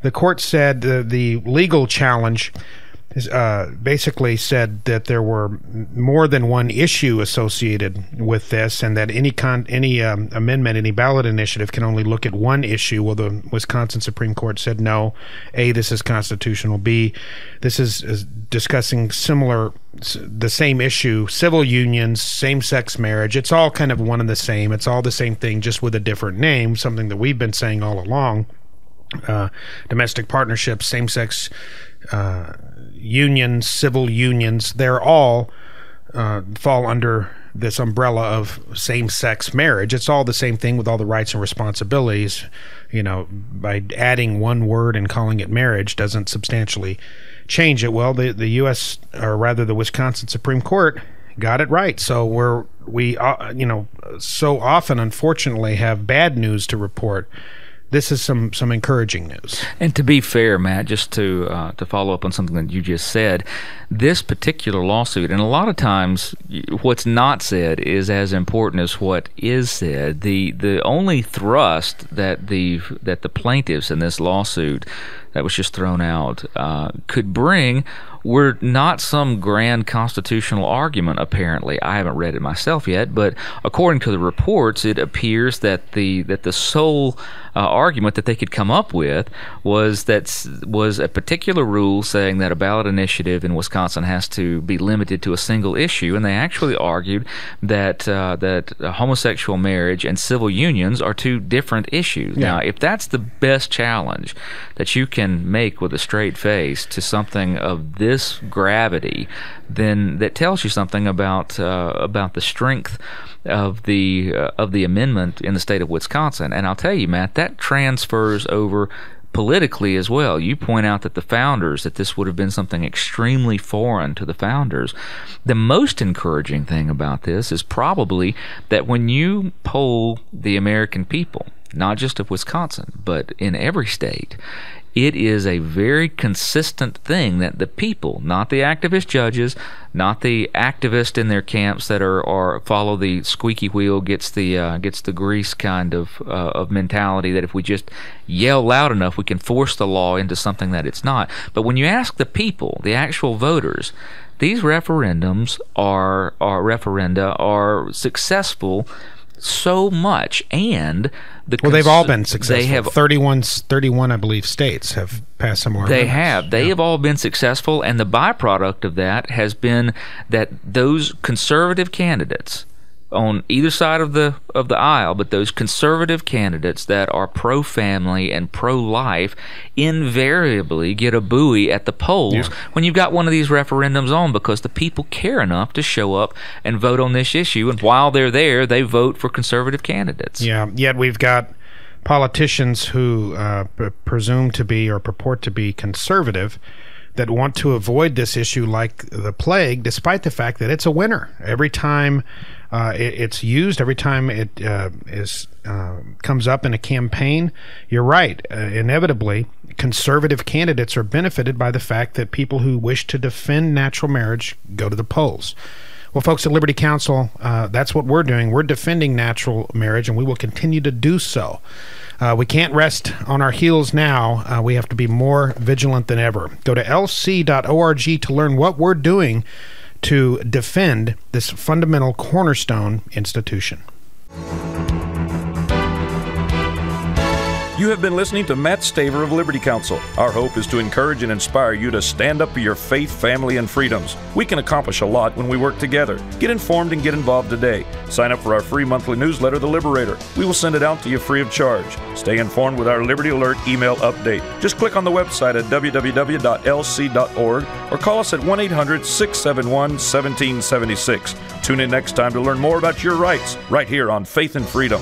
the court said the legal challenge basically said that there were more than one issue associated with this, and that any amendment, any ballot initiative can only look at one issue. Well, the Wisconsin Supreme Court said no. A, this is constitutional. B, this is discussing the same issue, civil unions, same-sex marriage. It's all kind of one and the same. It's all the same thing, just with a different name, something that we've been saying all along. Domestic partnerships, same-sex unions, civil unions, they're all fall under this umbrella of same-sex marriage. It's all the same thing with all the rights and responsibilities. By adding one word and calling it marriage doesn't substantially change it. Well, the U.S., or rather the Wisconsin Supreme Court, got it right. So we so often, unfortunately, have bad news to report. This is some encouraging news. And to be fair, Matt, just to follow up on something that you just said, this particular lawsuit, and a lot of times what's not said is as important as what is said. The only thrust that the plaintiffs in this lawsuit that was just thrown out could bring were not some grand constitutional argument, apparently. I haven't read it myself yet, but according to the reports, it appears that the sole argument that they could come up with was a particular rule saying that a ballot initiative in Wisconsin has to be limited to a single issue, and they actually argued that homosexual marriage and civil unions are two different issues. Yeah. Now, if that's the best challenge that you can make with a straight face to something of this gravity, then that tells you something about the strength of the amendment in the state of Wisconsin. And I'll tell you, Matt, that transfers over politically as well. You point out that that this would have been something extremely foreign to the founders. The most encouraging thing about this is probably that when you poll the American people, not just of Wisconsin, but in every state, it is a very consistent thing that the people, not the activist judges, not the activists in their camps that are follow the squeaky wheel gets the grease kind of mentality that if we just yell loud enough we can force the law into something that it's not. But when you ask the people, the actual voters, these referenda are successful so much, and they've all been successful. They have 31, I believe, states have passed similar. They have all been successful, and the byproduct of that has been that those conservative candidates on either side of the aisle, but those conservative candidates that are pro-family and pro-life invariably get a buoy at the polls when you've got one of these referendums on, because the people care enough to show up and vote on this issue, and while they're there, they vote for conservative candidates. Yeah, yet we've got politicians who presume to be or purport to be conservative that want to avoid this issue like the plague, despite the fact that it's a winner. Every time it's used, every time it comes up in a campaign, you're right. Inevitably, conservative candidates are benefited by the fact that people who wish to defend natural marriage go to the polls. Well, folks at Liberty Counsel, that's what we're doing. We're defending natural marriage, and we will continue to do so. We can't rest on our heels now. We have to be more vigilant than ever. Go to lc.org to learn what we're doing to defend this fundamental cornerstone institution. You have been listening to Matt Staver of Liberty Counsel. Our hope is to encourage and inspire you to stand up for your faith, family, and freedoms. We can accomplish a lot when we work together. Get informed and get involved today. Sign up for our free monthly newsletter, The Liberator. We will send it out to you free of charge. Stay informed with our Liberty Alert email update. Just click on the website at www.lc.org or call us at 1-800-671-1776. Tune in next time to learn more about your rights right here on Faith and Freedom.